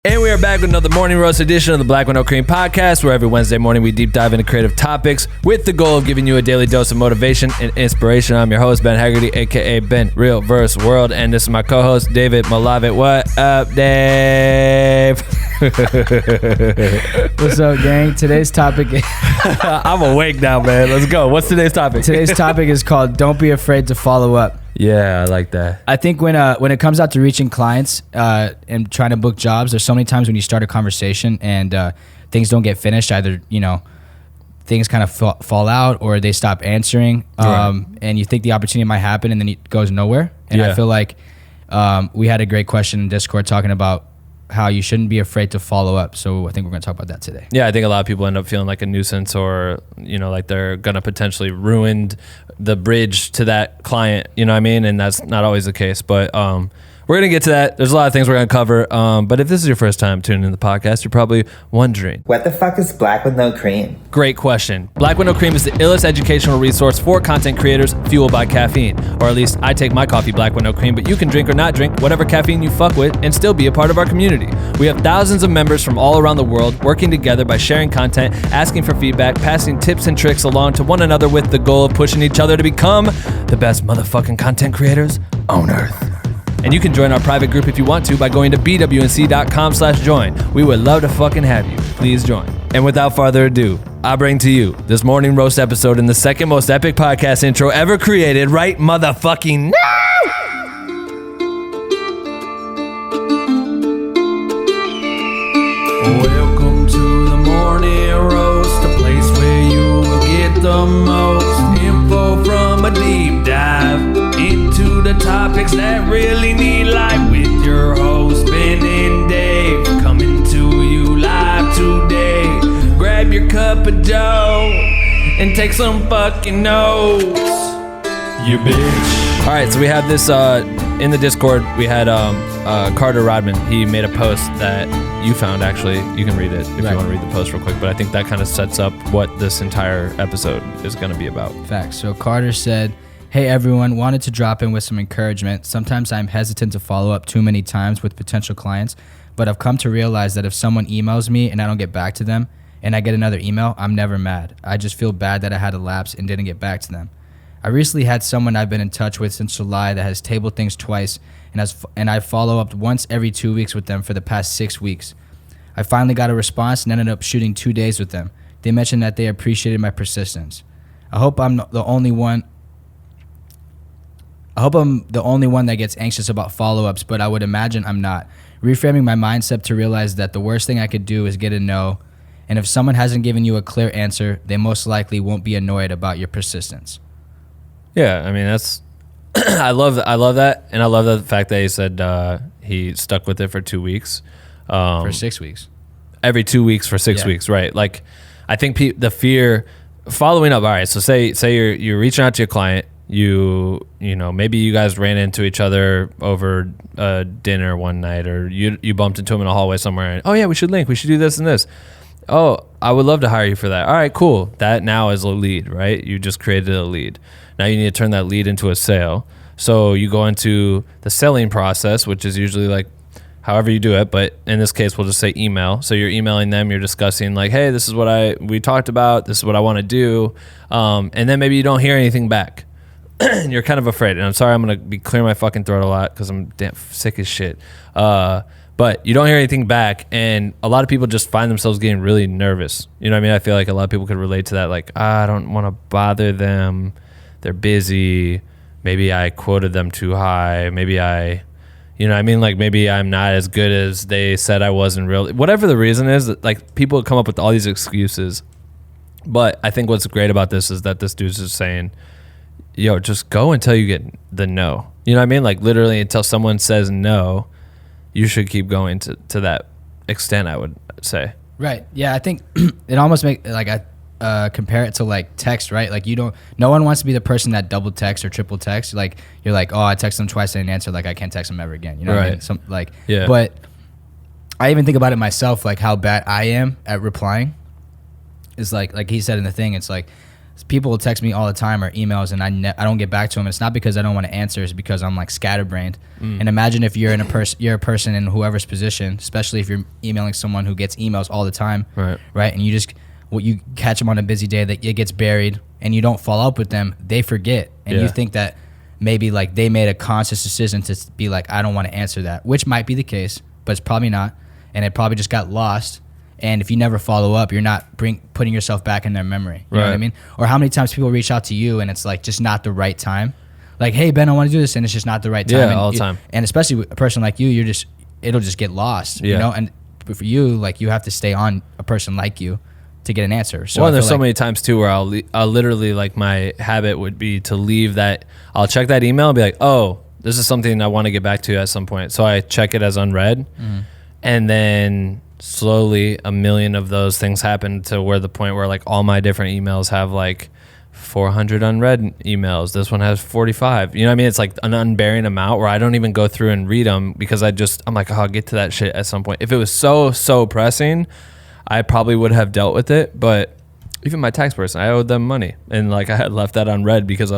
And we are back with another morning roast edition of the Black with No Cream podcast, where every Wednesday morning we deep dive into creative topics with the goal of giving you a daily dose of motivation and inspiration. I'm your host, Ben Haggerty, aka Ben Real Verse World, and this is my co-host, David Malavet. What up, Dave? What's up, gang? Today's topic I'm awake now, man. Let's go. What's today's topic? Today's topic is called "Don't Be Afraid to Follow Up." Yeah, I like that. I think when it comes out to reaching clients and trying to book jobs, there's so many times when you start a conversation and things don't get finished. Either things kind of fall out or they stop answering, and you think the opportunity might happen and then it goes nowhere. And I feel like we had a great question in Discord talking about how you shouldn't be afraid to follow up. So I think we're going to talk about that today. Yeah, I think a lot of people end up feeling like a nuisance or, like they're going to potentially ruin the bridge to that client, you know what I mean? And that's not always the case. But we're going to get to that. There's a lot of things we're going to cover. But if this is your first time tuning in the podcast, you're probably wondering, what the fuck is Black with No Cream? Great question. Black with No Cream is the illest educational resource for content creators fueled by caffeine. Or at least I take my coffee black with no cream, but you can drink or not drink whatever caffeine you fuck with and still be a part of our community. We have thousands of members from all around the world working together by sharing content, asking for feedback, passing tips and tricks along to one another with the goal of pushing each other to become the best motherfucking content creators on earth. And you can join our private group if you want to by going to bwnc.com/join. We would love to fucking have you. Please join. And without further ado, I bring to you this morning roast episode in the second most epic podcast intro ever created right motherfucking now. Welcome to the morning roast, a place where you will get the most info from a deep dive into the topics that really need life with your host, Ben and Dave, coming to you live today. Grab your cup of joe and take some fucking notes, you bitch. All right, so we have this in the Discord. We had Carter Rodman. He made a post that you found, actually. You can read it if you want to read the post real quick, but I think that kind of sets up what this entire episode is going to be about. Facts. So Carter said, "Hey everyone, wanted to drop in with some encouragement. Sometimes I'm hesitant to follow up too many times with potential clients, but I've come to realize that if someone emails me and I don't get back to them and I get another email, I'm never mad. I just feel bad that I had a lapse and didn't get back to them. I recently had someone I've been in touch with since July that has tabled things twice and I follow up once every 2 weeks with them for the past 6 weeks. I finally got a response and ended up shooting 2 days with them. They mentioned that they appreciated my persistence. I hope I'm the only one that gets anxious about follow-ups, but I would imagine I'm not. Reframing my mindset to realize that the worst thing I could do is get a no, and if someone hasn't given you a clear answer, they most likely won't be annoyed about your persistence." Yeah, I mean, that's I love that, and I love the fact that he said he stuck with it for 2 weeks. For 6 weeks. Every 2 weeks for 6 weeks, right? Like, I think the fear following up. All right, so say you're reaching out to your client. Maybe you guys ran into each other over dinner one night, or you bumped into him in a hallway somewhere. And, oh yeah, we should link. We should do this and this. Oh, I would love to hire you for that. All right, cool. That now is a lead, right? You just created a lead. Now you need to turn that lead into a sale. So you go into the selling process, which is usually like however you do it, but in this case, we'll just say email. So you're emailing them, you're discussing like, hey, this is what we talked about. This is what I want to do. And then maybe you don't hear anything back. And you're kind of afraid. And I'm sorry, I'm going to be clearing my fucking throat a lot because I'm damn sick as shit. But you don't hear anything back, and a lot of people just find themselves getting really nervous. You know what I mean? I feel like a lot of people could relate to that. Like, I don't want to bother them. They're busy. Maybe I quoted them too high. Maybe you know what I mean? Like, maybe I'm not as good as they said I was in real. Whatever the reason is, like, people come up with all these excuses. But I think what's great about this is that this dude's just saying, yo, just go until you get the no. You know what I mean? Like, literally until someone says no, you should keep going to that extent, I would say. Right. Yeah, I think it almost makes, like, I compare it to, like, text, right? Like, no one wants to be the person that double text or triple text. Like, you're like, oh, I text them twice, I didn't answer. Like, I can't text them ever again. You know what I mean? Yeah. But I even think about it myself, like, how bad I am at replying. Is like he said in the thing, it's like, people will text me all the time or emails, and I don't get back to them. It's not because I don't want to answer. It's because I'm like scatterbrained. And imagine if you're you're a person in whoever's position, especially if you're emailing someone who gets emails all the time, right? And you catch them on a busy day that it gets buried, and you don't follow up with them. They forget, and you think that maybe like they made a conscious decision to be like, I don't want to answer that, which might be the case, but it's probably not, and it probably just got lost. And if you never follow up, you're not putting yourself back in their memory. You know what I mean? Or how many times people reach out to you and it's like just not the right time. Like, hey, Ben, I want to do this, and it's just not the right time. Yeah, all the time. And especially with a person like you, it'll just get lost. You know? And for you, like, you have to stay on a person like you to get an answer. So there's so many times too where I'll literally, like, my habit would be to leave that. I'll check that email and be like, oh, this is something I want to get back to at some point. So I check it as unread, and then slowly a million of those things happen to where the point where like all my different emails have like 400 unread emails. This one has 45. You know what I mean? It's like an unbearing amount where I don't even go through and read them because I'm like, oh, I'll get to that shit at some point. If it was so pressing, I probably would have dealt with it. But even my tax person, I owed them money, and like I had left that unread because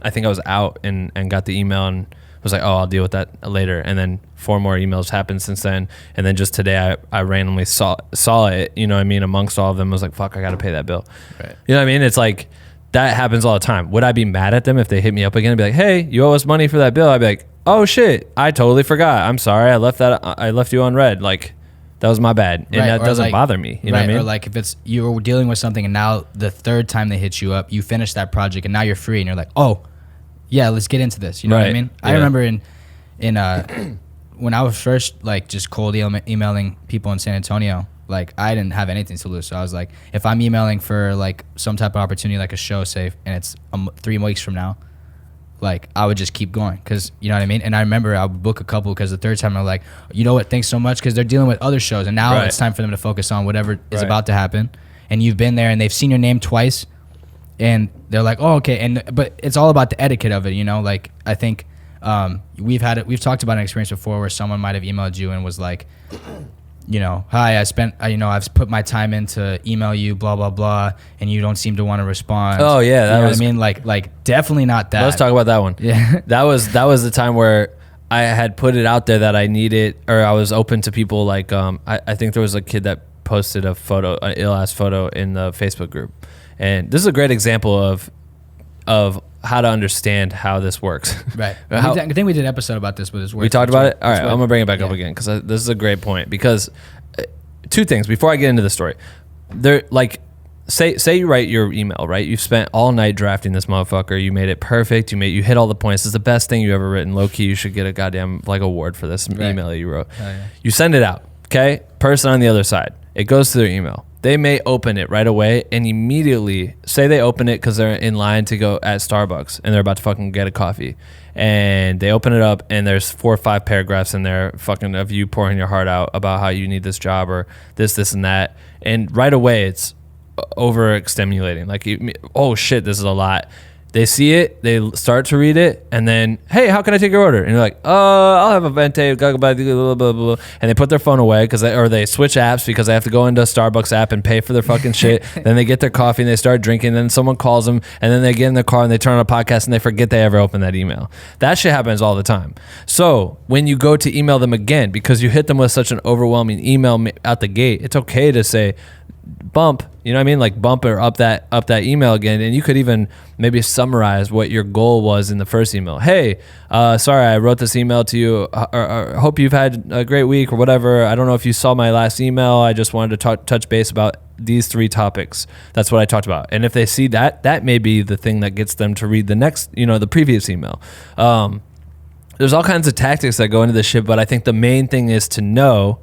I think I was out and got the email and was like, oh, I'll deal with that later. And then 4 more emails happened since then. And then just today I randomly saw it, you know what I mean, amongst all of them. I was like, fuck, I got to pay that bill. Right. You know what I mean? It's like, that happens all the time. Would I be mad at them if they hit me up again and be like, hey, you owe us money for that bill? I'd be like, oh shit, I totally forgot. I'm sorry. I left you unread. Like, that was my bad. And that doesn't bother me. You know what I mean? Or like if it's, you were dealing with something and now the third time they hit you up, you finish that project and now you're free and you're like, oh, yeah, let's get into this. You know what I mean? Yeah. I remember in when I was first like just cold emailing people in San Antonio, like I didn't have anything to lose. So I was like, if I'm emailing for like some type of opportunity, like a show, say, and it's 3 weeks from now, like I would just keep going because you know what I mean. And I remember I would book a couple because the third time I'm like, you know what, thanks so much, because they're dealing with other shows and now it's time for them to focus on whatever is about to happen. And you've been there and they've seen your name twice. And they're like, oh, okay. But it's all about the etiquette of it, you know? Like, I think we've talked about an experience before where someone might have emailed you and was like, you know, hi, I've put my time in to email you, blah, blah, blah, and you don't seem to want to respond. Oh, yeah. That was, what I mean? Like, definitely not that. Let's talk about that one. Yeah. That was the time where I had put it out there that I needed, or I was open to people like, I think there was a kid that posted an ill-ass photo in the Facebook group. And this is a great example of how to understand how this works. Right. I think we did an episode about this with his work. We talked about it? All right, I'm going to bring it back up again because this is a great point. Because 2 things before I get into the story. Say you write your email, right? You've spent all night drafting this motherfucker. You made it perfect. You hit all the points. It's the best thing you ever written. Low key, you should get a goddamn like award for this email that you wrote. Oh, yeah. You send it out, okay? Person on the other side. It goes to their email. They may open it right away and immediately say they open it because they're in line to go at Starbucks and they're about to fucking get a coffee. And they open it up and there's 4 or 5 paragraphs in there fucking of you pouring your heart out about how you need this job or this, and that. And right away it's over stimulating. Like, oh shit, this is a lot. They see it, they start to read it, and then, hey, how can I take your order? And you're like, I'll have a venti, blah, blah, blah, blah, blah. And they put their phone away or they switch apps because they have to go into a Starbucks app and pay for their fucking shit. Then they get their coffee and they start drinking. Then someone calls them, and then they get in their car and they turn on a podcast and they forget they ever opened that email. That shit happens all the time. So when you go to email them again, because you hit them with such an overwhelming email out the gate, it's okay to say, bump, you know what I mean? Like bump or up that email again. And you could even maybe summarize what your goal was in the first email. Hey, sorry, I wrote this email to you. Or hope you've had a great week or whatever. I don't know if you saw my last email. I just wanted to touch base about these 3 topics. That's what I talked about. And if they see that may be the thing that gets them to read the next, the previous email. There's all kinds of tactics that go into this shit, but I think the main thing is to know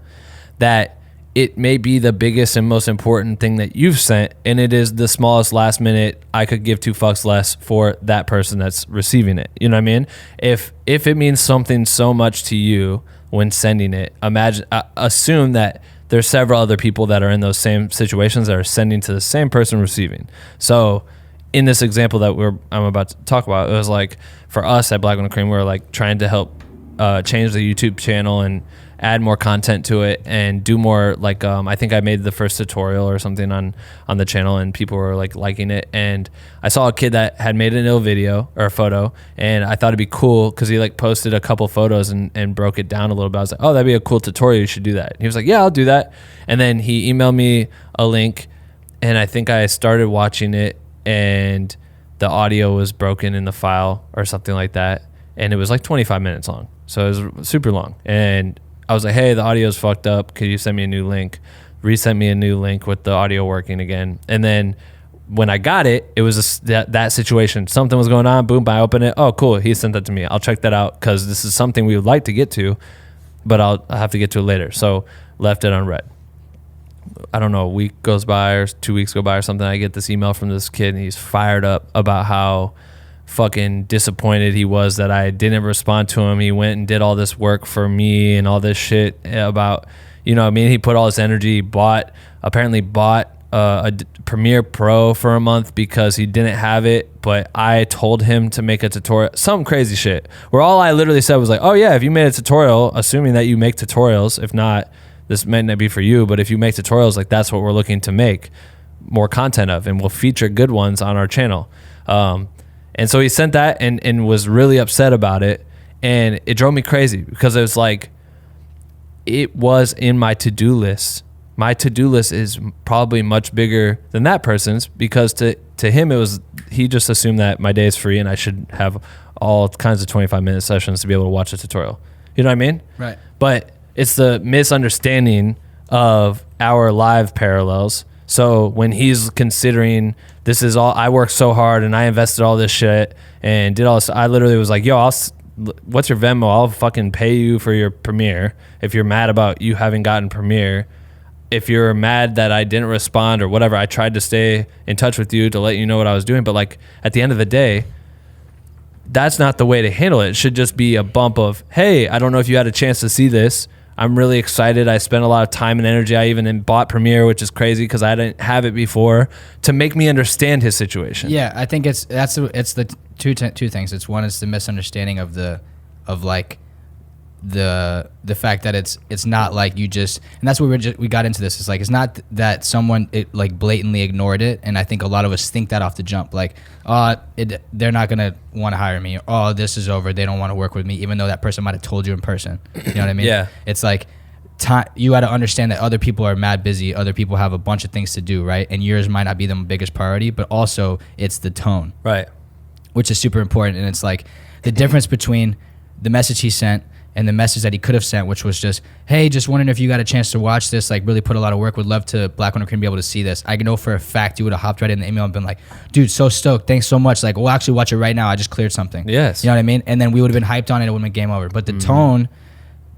that it may be the biggest and most important thing that you've sent, and it is the smallest last minute I could give 2 fucks less for that person that's receiving it. You know what I mean? If it means something so much to you when sending it, assume that there's several other people that are in those same situations that are sending to the same person receiving. So in this example that I'm about to talk about, it was like for us at Black with No Cream, we were like trying to help change the YouTube channel and add more content to it and do more like I think I made the first tutorial or something on the channel, and people were like liking it. And I saw a kid that had made an ill video or a photo, and I thought it'd be cool because he like posted a couple photos and broke it down a little bit. I was like, oh, that'd be a cool tutorial, you should do that. And he was like, yeah, I'll do that. And then he emailed me a link, and I think I started watching it, and the audio was broken in the file or something like that, and it was like 25 minutes long, so it was super long. And I was like, hey, the audio's fucked up, could you send me a new link? Resent me a new link with the audio working again. And then when I got it, it was that situation. Something was going on, boom, I opened it, oh cool, he sent that to me, I'll check that out because this is something we would like to get to, but I'll have to get to it later. So left it unread. I don't know, a week goes by or 2 weeks go by or something. I get this email from this kid, and he's fired up about how fucking disappointed he was that I didn't respond to him. He went and did all this work for me and all this shit about, you know what I mean? He put all his energy, apparently bought a Premiere Pro for a month because he didn't have it, but I told him to make a tutorial, some crazy shit, where all I literally said was like, oh yeah, if you made a tutorial, assuming that you make tutorials, if not, this might not be for you, but if you make tutorials, like that's what we're looking to make more content of, and we'll feature good ones on our channel. And so he sent that and was really upset about it, and it drove me crazy because it was like, it was in my to-do list. My to-do list is probably much bigger than that person's, because to him he just assumed that my day is free and I should have all kinds of 25-minute sessions to be able to watch a tutorial. You know what I mean? Right. But it's the misunderstanding of our live parallels. So when he's considering this is all, I worked so hard and I invested all this shit and did all this, I literally was like, yo, what's your Venmo? I'll fucking pay you for your Premiere. If you're mad about you having gotten Premiere, if you're mad that I didn't respond or whatever, I tried to stay in touch with you to let you know what I was doing. But like at the end of the day, that's not the way to handle it. It should just be a bump of, hey, I don't know if you had a chance to see this. I'm really excited. I spent a lot of time and energy. I even bought Premiere, which is crazy because I didn't have it before, to make me understand his situation. Yeah, I think it's the two things. It's one is the misunderstanding of the fact that it's not like you just, and that's where we got into this. It's like, it's not that someone like blatantly ignored it, and I think a lot of us think that off the jump, like, they're not gonna want to hire me, or this is over, they don't want to work with me, even though that person might have told you in person. You know what I mean? Yeah. It's like, you got to understand that other people are mad busy, other people have a bunch of things to do, right? And yours might not be the biggest priority, but also it's the tone, right, which is super important. And it's like the difference between the message he sent and the message that he could have sent, which was just, hey, just wondering if you got a chance to watch this, like really put a lot of work, would love to Black Window Cream be able to see this. I know for a fact you would have hopped right in the email and been like, dude, so stoked, thanks so much, like we'll actually watch it right now, I just cleared something. Yes. You know what I mean? And then we would have been hyped on it, it would have been game over. But the tone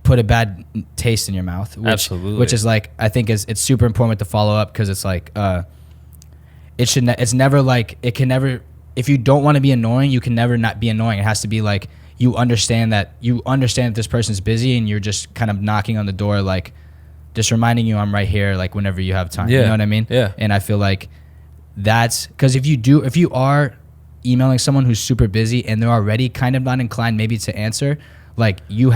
put a bad taste in your mouth, Absolutely. Which is like, I think it's super important to follow up, because it's like, it's never like, it can never, if you don't want to be annoying, you can never not be annoying. It has to be like, you understand that this person's busy, and you're just kind of knocking on the door, like just reminding you I'm right here, like whenever you have time. Yeah. You know what I mean? Yeah. And I feel like that's because if you are emailing someone who's super busy and they're already kind of not inclined maybe to answer, like you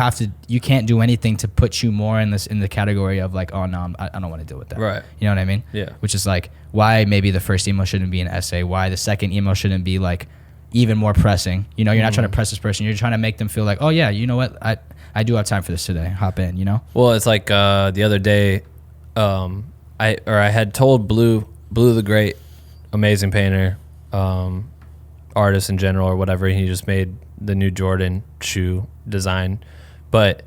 can't do anything to put you more in the category of like, oh no, I don't want to deal with that. Right. You know what I mean? Yeah. Which is like why maybe the first email shouldn't be an essay, why the second email shouldn't be like even more pressing. You know, you're not trying to press this person. You're trying to make them feel like, oh yeah, you know what, I do have time for this today. Hop in, you know? Well, it's like the other day, I had told Blue the Great, amazing painter, artist in general or whatever. He just made the new Jordan shoe design, but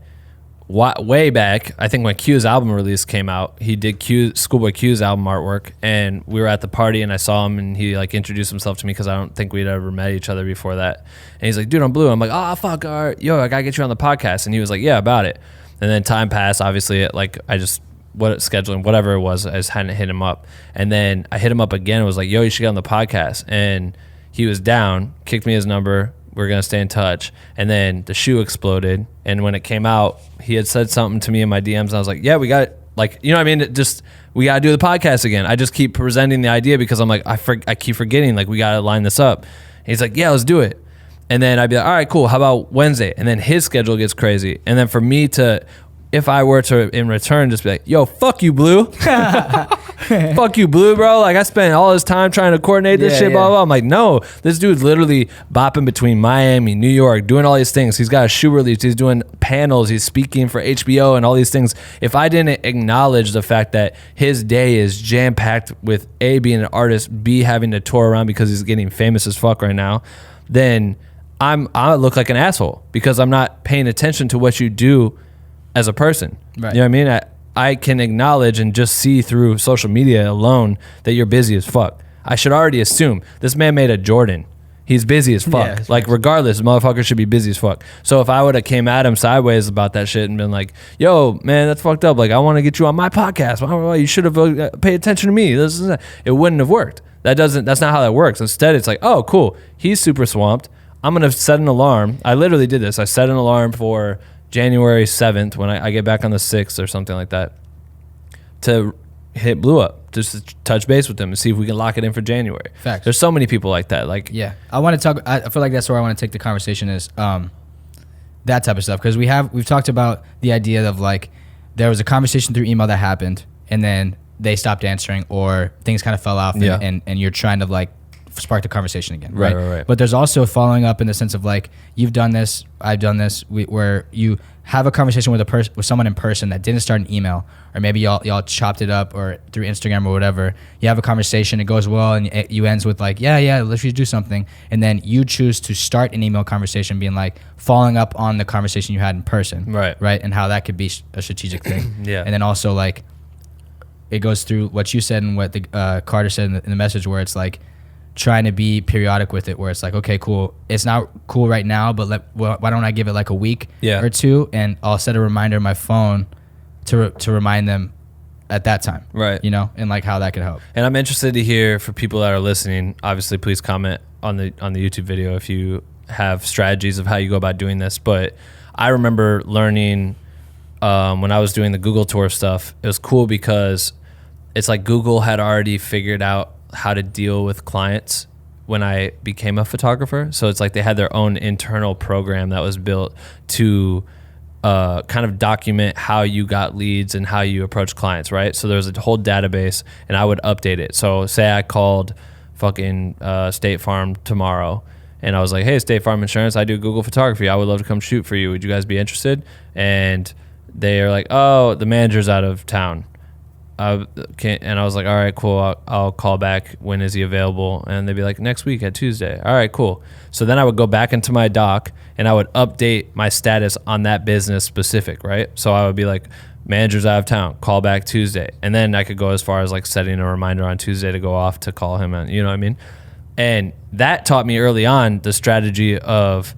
way back, I think when Q's album release came out, he did Schoolboy Q's album artwork, and we were at the party and I saw him and he like introduced himself to me because I don't think we'd ever met each other before that. And he's like, dude, I'm Blue. I'm like, oh fuck, yo, I gotta get you on the podcast. And he was like, yeah, about it. And then time passed, obviously, scheduling, whatever it was, I just hadn't hit him up. And then I hit him up again and was like, yo, you should get on the podcast. And he was down, kicked me his number. We're going to stay in touch. And then the shoe exploded. And when it came out, he had said something to me in my DMs. And I was like, yeah, we got it. Like, you know what I mean? We got to do the podcast again. I just keep presenting the idea because I'm like, I keep forgetting, like, we got to line this up. And he's like, yeah, let's do it. And then I'd be like, all right, cool. How about Wednesday? And then his schedule gets crazy. And then for me to if I were to in return just be like, yo, fuck you, Blue. Fuck you, Blue, bro. Like, I spent all this time trying to coordinate this shit, blah, blah. I'm like, no, this dude's literally bopping between Miami, New York, doing all these things. He's got a shoe release. He's doing panels. He's speaking for HBO and all these things. If I didn't acknowledge the fact that his day is jam-packed with A, being an artist, B, having to tour around because he's getting famous as fuck right now, then I look like an asshole because I'm not paying attention to what you do as a person. Right. You know what I mean? I can acknowledge and just see through social media alone that you're busy as fuck. I should already assume this man made a Jordan. He's busy as fuck. Yeah, like, regardless, the motherfucker should be busy as fuck. So if I would have came at him sideways about that shit and been like, yo, man, that's fucked up. Like, I want to get you on my podcast. You should have paid attention to me. It wouldn't have worked. That's not how that works. Instead, it's like, oh, cool. He's super swamped. I'm going to set an alarm. I literally did this. I set an alarm for January 7th when I get back on the 6th or something like that to hit Blue up, just to touch base with them and see if we can lock it in for January. Facts. There's so many people like that. Like, yeah, I want to talk. I feel like that's where I want to take the conversation is that type of stuff, because we've talked about the idea of like there was a conversation through email that happened and then they stopped answering or things kind of fell off and you're trying to like spark the conversation again, right? But there's also following up in the sense of like you've done this, I've done this, where you have a conversation with someone in person that didn't start an email, or maybe y'all chopped it up or through Instagram or whatever. You have a conversation, it goes well, and you ends with like, yeah, let's just do something, and then you choose to start an email conversation, being like following up on the conversation you had in person, right, and how that could be a strategic thing, and then also like it goes through what you said and what the Carter said in the message, where it's like trying to be periodic with it, where it's like, okay, cool, it's not cool right now, but why don't I give it like a week or two, and I'll set a reminder on my phone to remind them at that time, right? You know, and like how that could help. And I'm interested to hear for people that are listening. Obviously, please comment on the YouTube video if you have strategies of how you go about doing this. But I remember learning when I was doing the Google tour stuff. It was cool because it's like Google had already figured out how to deal with clients when I became a photographer. So it's like they had their own internal program that was built to kind of document how you got leads and how you approach clients, right? So there was a whole database and I would update it. So say I called fucking State Farm tomorrow and I was like, hey, State Farm Insurance, I do Google photography. I would love to come shoot for you. Would you guys be interested? And they are like, oh, the manager's out of town. And I was like, all right, cool. I'll call back. When is he available? And they'd be like, next week at Tuesday. All right, cool. So then I would go back into my doc and I would update my status on that business specific, right? So I would be like, manager's out of town, call back Tuesday. And then I could go as far as like setting a reminder on Tuesday to go off to call him. And you know what I mean? And that taught me early on the strategy of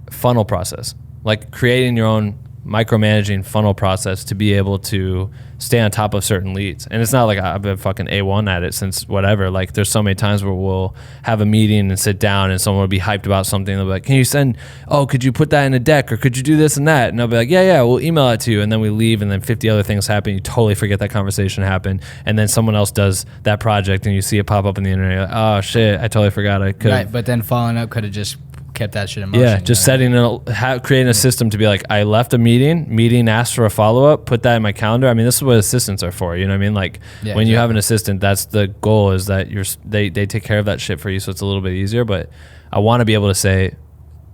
funnel process, like creating your own micromanaging funnel process to be able to stay on top of certain leads. And it's not like I've been fucking A1 at it since whatever. Like there's so many times where we'll have a meeting and sit down and someone will be hyped about something. They'll be like, can you could you put that in a deck or could you do this and that? And I'll be like, yeah, we'll email it to you. And then we leave and then 50 other things happen. You totally forget that conversation happened. And then someone else does that project and you see it pop up on the internet. You're like, oh shit, I totally forgot I could. Right, but then following up could have just kept that shit in motion. Yeah, just creating a system to be like, I left a meeting asked for a follow-up, put that in my calendar. I mean, this is what assistants are for, you know what I mean? Like when you have an assistant, that's the goal, is that they take care of that shit for you, so it's a little bit easier. But I want to be able to say,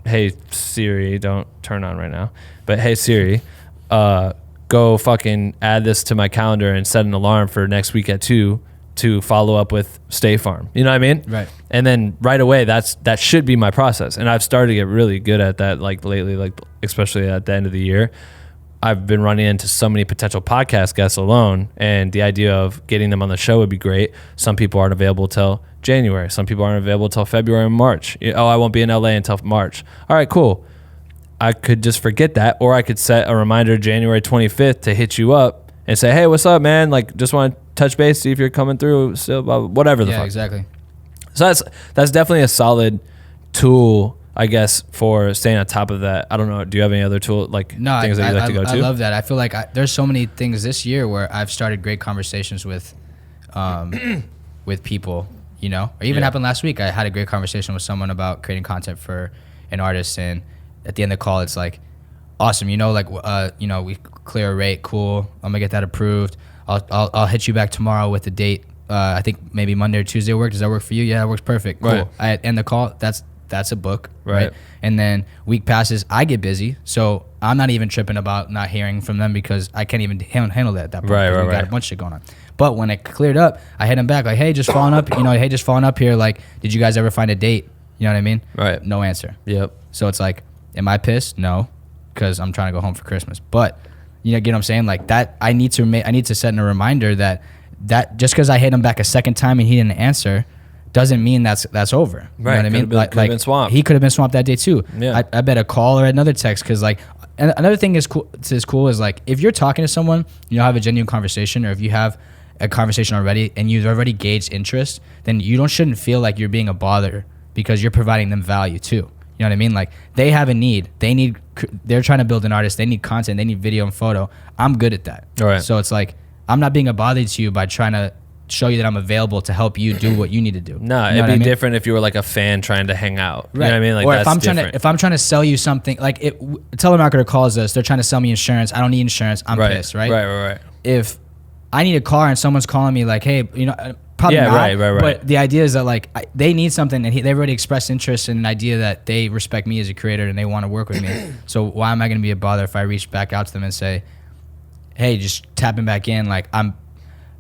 hey Siri, don't turn on right now, but hey Siri, go fucking add this to my calendar and set an alarm for next week at 2 to follow up with State Farm. You know what I mean? Right. And then right away, that should be my process. And I've started to get really good at that, like lately, like especially at the end of the year. I've been running into so many potential podcast guests alone, and the idea of getting them on the show would be great. Some people aren't available till January. Some people aren't available till February and March. Oh, I won't be in LA until March. All right, cool. I could just forget that, or I could set a reminder January 25th to hit you up and say, hey, what's up, man? Like, just want to touch base, see if you're coming through, still, whatever the fuck. Yeah, exactly. So that's definitely a solid tool, I guess, for staying on top of that. I don't know. Do you have any other tool, like things that you like to go to? I love that. I feel like there's so many things this year where I've started great conversations with people, you know, or even happened last week. I had a great conversation with someone about creating content for an artist, and at the end of the call, it's like, awesome. We clear a rate. Cool. I'm gonna get that approved. I'll hit you back tomorrow with a date. I think maybe Monday or Tuesday work. Does that work for you? Yeah, it works perfect. Cool. Right. I end the call. That's a book. Right. And then week passes. I get busy, so I'm not even tripping about not hearing from them because I can't even handle that at that point. Right. We got a bunch of shit going on. But when it cleared up, I hit them back like, hey, just following up. Just following up here. Like, did you guys ever find a date? You know what I mean? Right. No answer. Yep. So it's like, am I pissed? No, because I'm trying to go home for Christmas. But get what I'm saying? Like that, I need to set in a reminder that just because I hit him back a second time and he didn't answer, doesn't mean that's over. Right. You know what I mean? Could have been swamped. He could have been swamped that day too. Yeah. I bet a call or another text because like, and another thing is cool is like if you're talking to someone, have a genuine conversation, or if you have a conversation already and you've already gauged interest, then you shouldn't feel like you're being a bother because you're providing them value too. You know what I mean? Like they have a need. They're trying to build an artist. They need content. They need video and photo. I'm good at that. All right. So it's like I'm not being a bother to you by trying to show you that I'm available to help you do what you need to do. No, it'd be different if you were like a fan trying to hang out. You know what I mean? Like, or that's if I'm trying to sell you something, like a telemarketer calls us, they're trying to sell me insurance. I don't need insurance. I'm pissed, right? Right. If I need a car and someone's calling me like, hey, probably not. Right. But the idea is that like they need something, and they've already expressed interest in an idea that they respect me as a creator and they want to work with me. So why am I going to be a bother if I reach back out to them and say, hey, just tapping back in, like I'm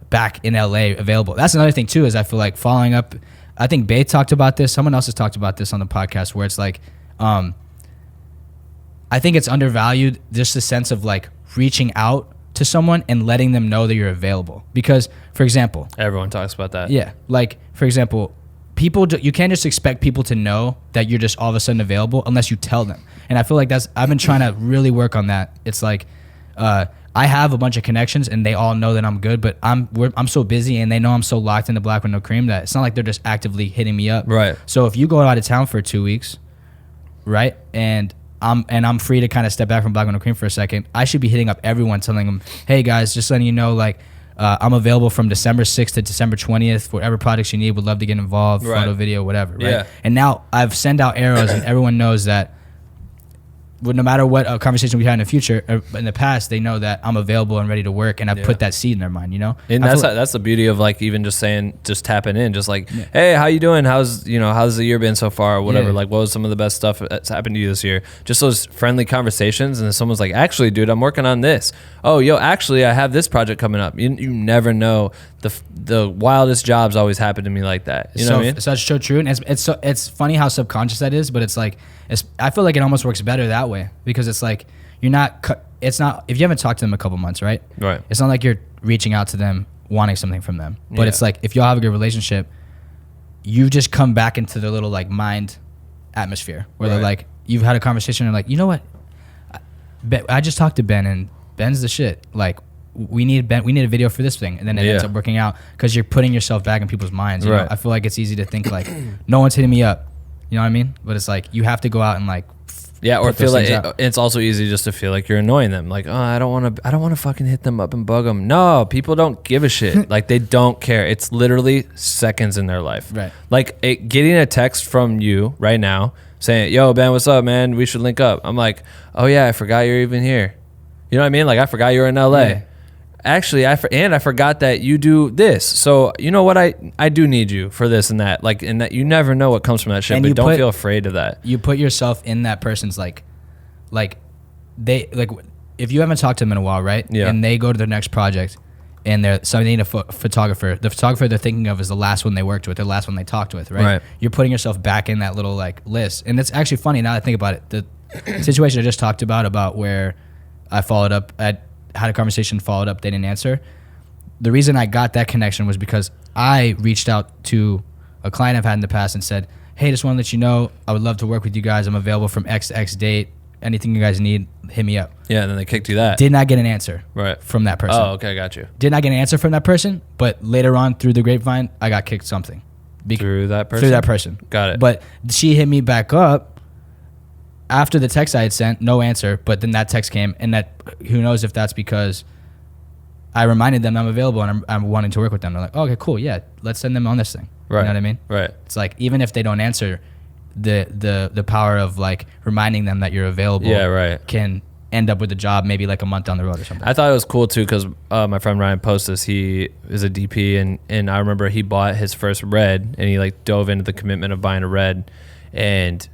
back in LA available. That's another thing too, is I feel like following up. I think Bay talked about this. Someone else has talked about this on the podcast where it's like, I think it's undervalued, just the sense of like reaching out to someone and letting them know that you're available. Because, for example, everyone talks about that. Yeah. Like, for example, you can't just expect people to know that you're just all of a sudden available unless you tell them. And I feel like I've been trying to really work on that. It's like, I have a bunch of connections and they all know that I'm good, but I'm so busy and they know I'm so locked into Black with No Cream that it's not like they're just actively hitting me up. Right. So if you go out of town for 2 weeks, right, and I'm free to kind of step back from Black with No Cream for a second, I should be hitting up everyone, telling them, hey guys, just letting you know, like, I'm available from December 6th to December 20th. Whatever projects you need, would love to get involved, photo, video, whatever. Right. Yeah. And now I've sent out arrows and everyone knows that no matter what conversation we had in the future, in the past, they know that I'm available and ready to work, and I've put that seed in their mind, And that's the beauty of like even just tapping in, just like, hey, how you doing? How's the year been so far, or whatever. Like, what was some of the best stuff that's happened to you this year? Just those friendly conversations, and then someone's like, actually, dude, I'm working on this. Oh, actually, I have this project coming up. You never know. The wildest jobs always happen to me like that. You know what I mean? So that's so true, and it's funny how subconscious that is, but it's like, I feel like it almost works better that way, because it's like it's not, if you haven't talked to them a couple months, right? Right. It's not like you're reaching out to them wanting something from them, but it's like if y'all have a good relationship, you just come back into their little like mind atmosphere where they're like, you've had a conversation and like, you know what? I just talked to Ben and Ben's the shit. Like, we need a video for this thing, and then it ends up working out because you're putting yourself back in people's minds. You know? I feel like it's easy to think like, no one's hitting me up. You know what I mean? But it's like you have to go out and like, or feel like it's also easy just to feel like you're annoying them. Like, oh, I don't want to fucking hit them up and bug them. No, people don't give a shit. Like, they don't care. It's literally seconds in their life. Right. Like getting a text from you right now saying, yo, Ben, what's up, man? We should link up. I'm like, oh yeah, I forgot you're even here. You know what I mean? Like, I forgot you were in LA. Yeah. Actually, I forgot that you do this. So, you know what? I do need you for this and that. Like, and that you never know what comes from that shit, and but don't feel afraid of that. You put yourself in that person's like they like if you haven't talked to them in a while, right? Yeah. And they go to their next project and they need a photographer. The photographer they're thinking of is the last one they worked with, the last one they talked with, right? You're putting yourself back in that little like list. And it's actually funny now that I think about it. The situation I just talked about where I followed up, I had a conversation, followed up, they didn't answer. The reason I got that connection was because I reached out to a client I've had in the past and said, hey, just want to let you know, I would love to work with you guys. I'm available from X to X date. Anything you guys need, hit me up. Yeah, and then they kicked you that. Did not get an answer from that person. Oh, okay, got you. Did not get an answer from that person, but later on through the grapevine, I got kicked something. Through that person? Through that person. Got it. But she hit me back up after the text I had sent, no answer, but then that text came, and that, who knows if that's because I reminded them I'm available and I'm wanting to work with them. They're like, oh, okay, cool, yeah, let's send them on this thing. Right. You know what I mean? Right. It's like, even if they don't answer, the power of like reminding them that you're available yeah, right. can end up with a job maybe like a month down the road or something. I thought it was cool too because my friend Ryan posted this. He is a DP, and I remember he bought his first red, and he like dove into the commitment of buying a red, and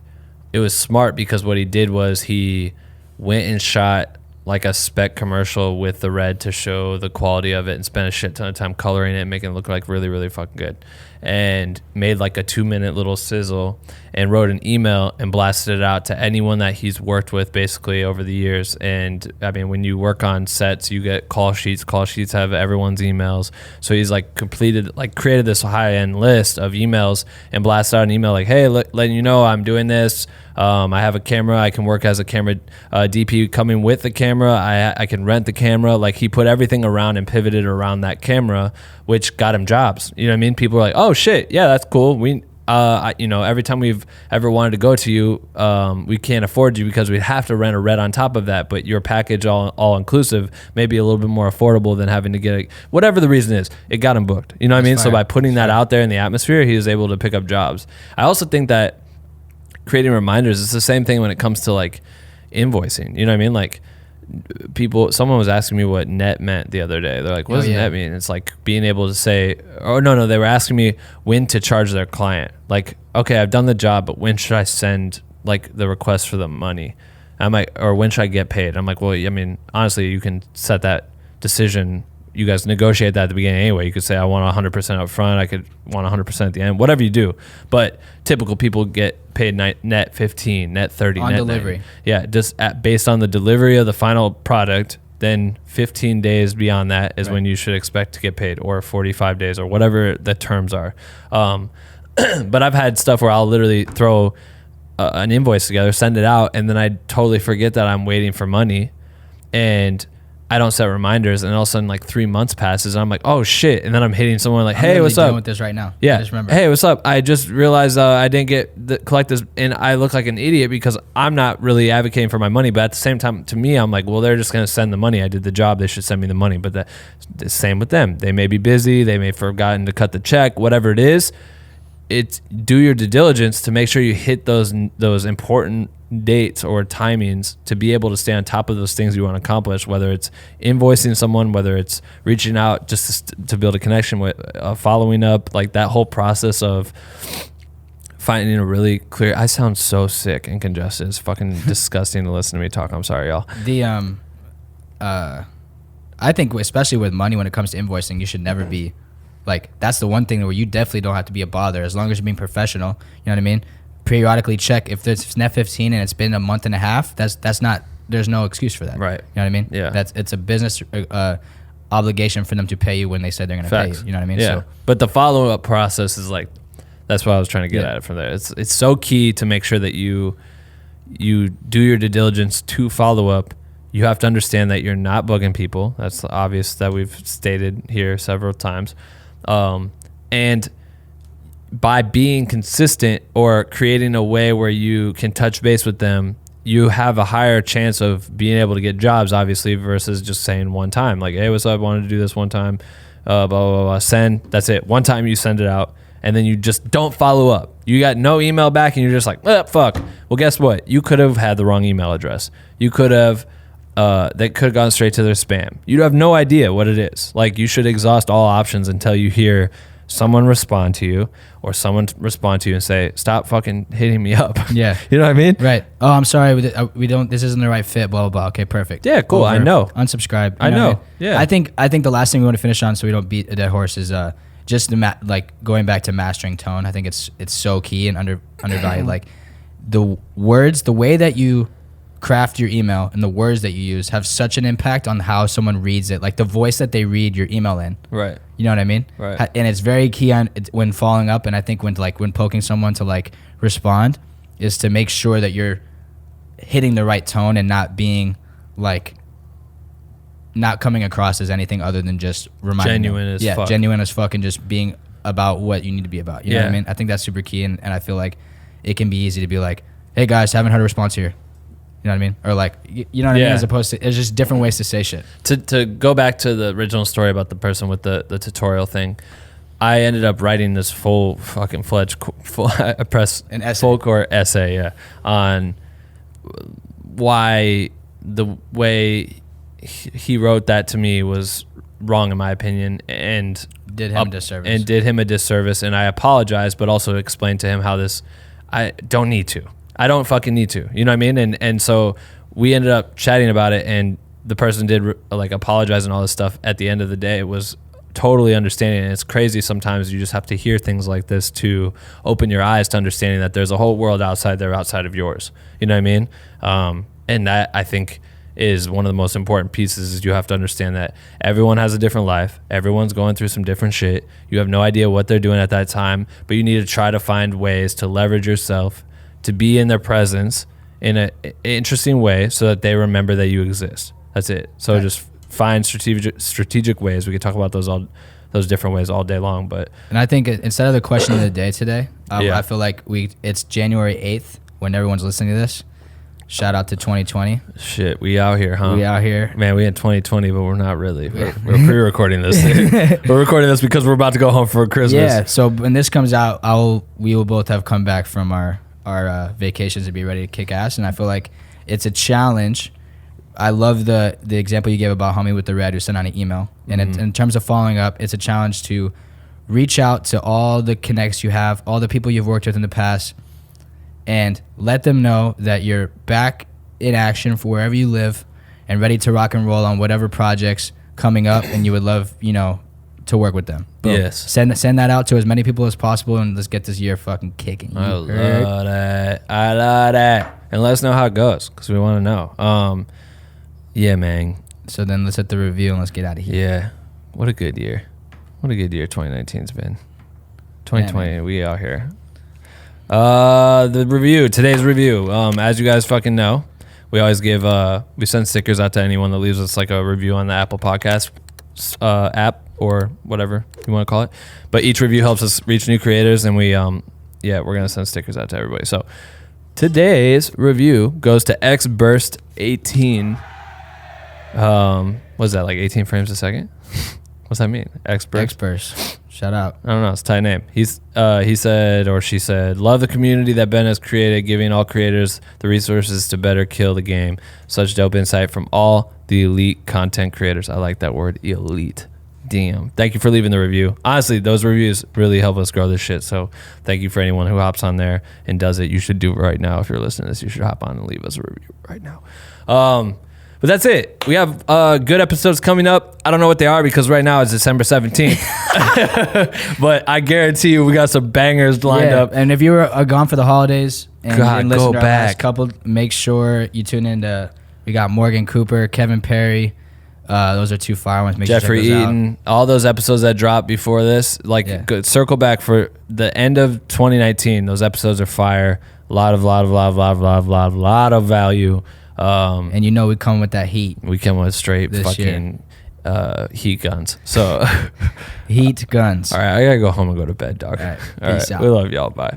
it was smart because what he did was he went and shot like a spec commercial with the red to show the quality of it and spent a shit ton of time coloring it and making it look like really, really fucking good, and made like a 2-minute little sizzle and wrote an email and blasted it out to anyone that he's worked with basically over the years. And I mean, when you work on sets, you get call sheets have everyone's emails. So he's like created this high end list of emails and blasted out an email like, hey, letting you know I'm doing this. I have a camera. I can work as a camera DP coming with the camera. I can rent the camera. Like he put everything around and pivoted around that camera, which got him jobs. You know what I mean? People are like, oh shit, yeah, that's cool. Every time we've ever wanted to go to you, we can't afford you because we'd have to rent a red on top of that. But your package all inclusive may be a little bit more affordable than having to get whatever the reason is. It got him booked. You know what I mean? So by putting that out there in the atmosphere, he was able to pick up jobs. I also think that creating reminders is the same thing when it comes to like invoicing. You know what I mean? Like someone was asking me what net meant the other day. They're like, what does net mean? It's like being able to say, they were asking me when to charge their client. Like, okay, I've done the job, but when should I send like the request for the money? I'm like, or when should I get paid? I'm like, well, I mean, honestly, you can set that decision. You guys negotiate that at the beginning anyway. You could say, I want 100% up front. I could want 100% at the end, whatever you do. But typical people get paid net 15, net 30, on net delivery. 90. Yeah, just based on the delivery of the final product, then 15 days beyond that is when you should expect to get paid, or 45 days, or whatever the terms are. But I've had stuff where I'll literally throw an invoice together, send it out, and then I totally forget that I'm waiting for money, and I don't set reminders, and all of a sudden like 3 months passes and I'm like, oh shit. And then I'm hitting someone like, hey, what's up? I'm with this right now. Yeah. I just remember. Hey, what's up? I just realized I didn't collect this, and I look like an idiot because I'm not really advocating for my money. But at the same time, to me, I'm like, well, they're just going to send the money. I did the job. They should send me the money. But the same with them. They may be busy. They may have forgotten to cut the check, whatever it is. It's do your due diligence to make sure you hit those important dates or timings to be able to stay on top of those things you want to accomplish, whether it's invoicing someone, whether it's reaching out just to build a connection with, following up, like that whole process of finding a really clear. I sound so sick and congested. It's fucking disgusting to listen to me talk. I'm sorry, y'all. I think especially with money, when it comes to invoicing, you should never be like, that's the one thing where you definitely don't have to be a bother as long as you're being professional. You know what I mean? Periodically check if it's net 15 and it's been a month and a half. That's not. There's no excuse for that. Right. You know what I mean? Yeah. It's a business obligation for them to pay you when they said they're going to pay you. You know what I mean? Yeah. So, but the follow up process is like, that's what I was trying to get at it from there. It's so key to make sure that you do your due diligence to follow up. You have to understand that you're not bugging people. That's obvious that we've stated here several times. And by being consistent or creating a way where you can touch base with them, you have a higher chance of being able to get jobs, obviously, versus just saying one time, like, hey, what's up? I wanted to do this one time, blah, blah, blah, send. That's it. One time you send it out, and then you just don't follow up. You got no email back, and you're just like, fuck. Well, guess what? You could have had the wrong email address. You could have, that could have gone straight to their spam. You have no idea what it is. Like, you should exhaust all options until you hear someone respond to you, or someone respond to you and say, stop fucking hitting me up. Yeah. You know what I mean? Right. Oh, I'm sorry. We don't, this isn't the right fit, blah, blah, blah. Okay, perfect. Yeah, cool. Over, I know. Unsubscribe. I know. What I mean? Yeah. I think the last thing we want to finish on so we don't beat a dead horse is just going back to mastering tone. I think it's so key and undervalued. Like the words, the way that you craft your email and the words that you use have such an impact on how someone reads it, like the voice that they read your email in. Right. You know what I mean? Right. And it's very key when following up, and I think when poking someone to like respond is to make sure that you're hitting the right tone and not being like not coming across as anything other than just reminding genuine them. as Yeah, fuck. genuine as fuck, and just being about what you need to be about. You know what I mean? I think that's super key, and I feel like it can be easy to be like, hey guys, haven't heard a response here. You know what I mean? Or like, you know what I mean? As opposed to, it's just different ways to say shit. To go back to the original story about the person with the tutorial thing, I ended up writing this full fucking fledged full court essay, on why the way he wrote that to me was wrong in my opinion, and did him a disservice. And I apologize, but also explained to him how I don't need to. I don't fucking need to. You know what I mean? And so we ended up chatting about it, and the person did like apologize and all this stuff. At the end of the day, it was totally understanding. And it's crazy sometimes you just have to hear things like this to open your eyes to understanding that there's a whole world outside of yours. You know what I mean? And that, I think, is one of the most important pieces. Is you have to understand that everyone has a different life. Everyone's going through some different shit. You have no idea what they're doing at that time, but you need to try to find ways to leverage yourself to be in their presence in an interesting way so that they remember that you exist. That's it. So just find strategic ways. We could talk about those different ways all day long. And I think instead of the question of the day today, I feel like it's January 8th when everyone's listening to this. Shout out to 2020. Shit, we out here, huh? We out here. Man, we in 2020, but we're not really. We're pre-recording this. We're recording this because we're about to go home for Christmas. Yeah, so when this comes out, we will both have come back from our vacations and be ready to kick ass. And I feel like it's a challenge. I love the example you gave about homie with the red who sent out an email. And in terms of following up, it's a challenge to reach out to all the connects you have, all the people you've worked with in the past, and let them know that you're back in action for wherever you live and ready to rock and roll on whatever projects coming up, and you would love, to work with them. Boom. Yes. Send that out to as many people as possible, and let's get this year fucking kicking. I love that. And let us know how it goes, because we want to know. Yeah, man. So then let's hit the review and let's get out of here. Yeah. What a good year. 2019's been. 2020, we out here. The review, today's review. As you guys fucking know, we always we send stickers out to anyone that leaves us like a review on the Apple Podcast app or whatever you want to call it. But each review helps us reach new creators, and we're gonna send stickers out to everybody. So today's review goes to 𝐅𝐎𝐋𝐋𝐿18. What's that, like 18 frames a second? What's that mean? 𝐅𝐿𝐋𝐋𝐿. Shout out. I don't know. It's a tight name. He said, or she said, love the community that Ben has created, giving all creators the resources to better kill the game. Such dope insight from all the elite content creators. I like that word, elite. Damn. Thank you for leaving the review. Honestly, those reviews really help us grow this shit. So thank you for anyone who hops on there and does it. You should do it right now. If you're listening to this, you should hop on and leave us a review right now. But that's it. We have good episodes coming up. I don't know what they are because right now it's December 17th. But I guarantee you we got some bangers lined up. And if you were gone for the holidays and didn't listen to our back. last couple, make sure you tune in to, we got Morgan Cooper, Kevin Perry. Those are two fire ones. Make Jeffrey sure you check those Eaton. All those episodes that dropped before this. Circle back for the end of 2019. Those episodes are fire. A lot of value. And we come with that heat. We come with straight fucking heat guns. So heat guns. All right, I gotta go home and go to bed, dog. All right, Peace out. We love y'all. Bye.